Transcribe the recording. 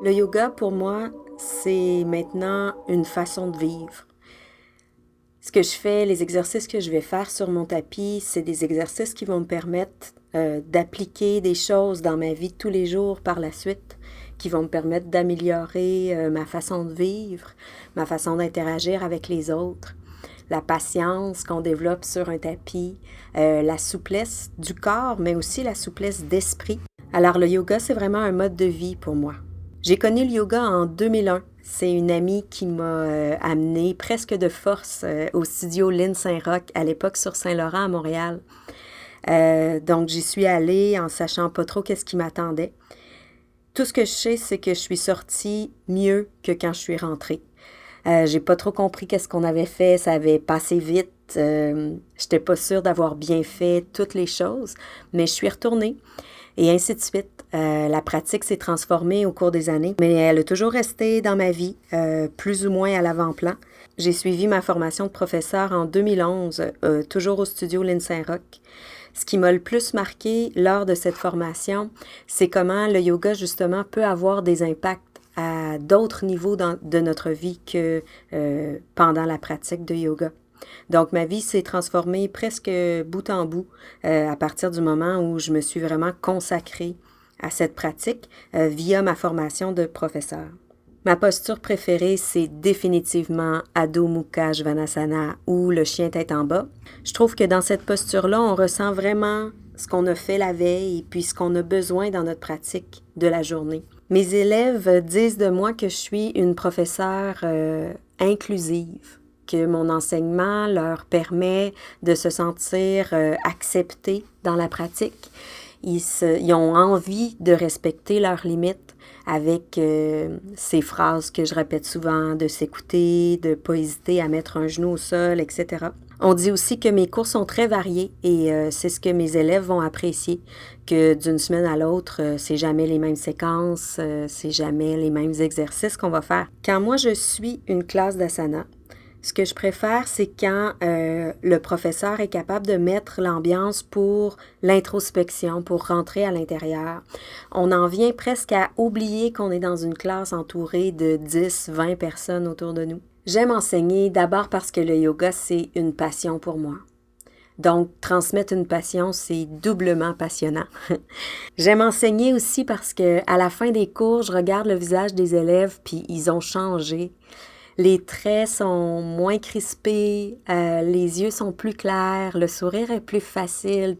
Le yoga, pour moi, c'est maintenant une façon de vivre. Ce que je fais, les exercices que je vais faire sur mon tapis, c'est des exercices qui vont me permettre d'appliquer des choses dans ma vie de tous les jours par la suite, qui vont me permettre d'améliorer ma façon de vivre, ma façon d'interagir avec les autres, la patience qu'on développe sur un tapis, la souplesse du corps, mais aussi la souplesse d'esprit. Alors le yoga, c'est vraiment un mode de vie pour moi. J'ai connu le yoga en 2001. C'est une amie qui m'a amenée presque de force au studio Lynn Saint-Roch, à l'époque sur Saint-Laurent à Montréal. Donc j'y suis allée en sachant pas trop qu'est-ce qui m'attendait. Tout ce que je sais, c'est que je suis sortie mieux que quand je suis rentrée. J'ai pas trop compris qu'est-ce qu'on avait fait, ça avait passé vite. J'étais pas sûre d'avoir bien fait toutes les choses, mais je suis retournée et ainsi de suite. La pratique s'est transformée au cours des années, mais elle a toujours resté dans ma vie, plus ou moins à l'avant-plan. J'ai suivi ma formation de professeur en 2011, toujours au studio Lynn Saint-Roch. Ce qui m'a le plus marqué lors de cette formation, c'est comment le yoga, justement, peut avoir des impacts à d'autres niveaux de notre vie que pendant la pratique de yoga. Donc, ma vie s'est transformée presque bout en bout à partir du moment où je me suis vraiment consacrée à cette pratique via ma formation de professeur. Ma posture préférée, c'est définitivement Adho Mukha Svanasana ou le chien tête en bas. Je trouve que dans cette posture-là, on ressent vraiment ce qu'on a fait la veille et puis ce qu'on a besoin dans notre pratique de la journée. Mes élèves disent de moi que je suis une professeure inclusive, que mon enseignement leur permet de se sentir acceptés dans la pratique. Ils ont envie de respecter leurs limites avec ces phrases que je répète souvent, de s'écouter, de ne pas hésiter à mettre un genou au sol, etc. On dit aussi que mes cours sont très variés et c'est ce que mes élèves vont apprécier, que d'une semaine à l'autre, c'est jamais les mêmes séquences, c'est jamais les mêmes exercices qu'on va faire. Quand moi je suis une classe d'asana, ce que je préfère, c'est quand le professeur est capable de mettre l'ambiance pour l'introspection, pour rentrer à l'intérieur. On en vient presque à oublier qu'on est dans une classe entourée de 10, 20 personnes autour de nous. J'aime enseigner d'abord parce que le yoga, c'est une passion pour moi. Donc, transmettre une passion, c'est doublement passionnant. J'aime enseigner aussi parce que à la fin des cours, je regarde le visage des élèves puis ils ont changé. Les traits sont moins crispés, les yeux sont plus clairs, le sourire est plus facile.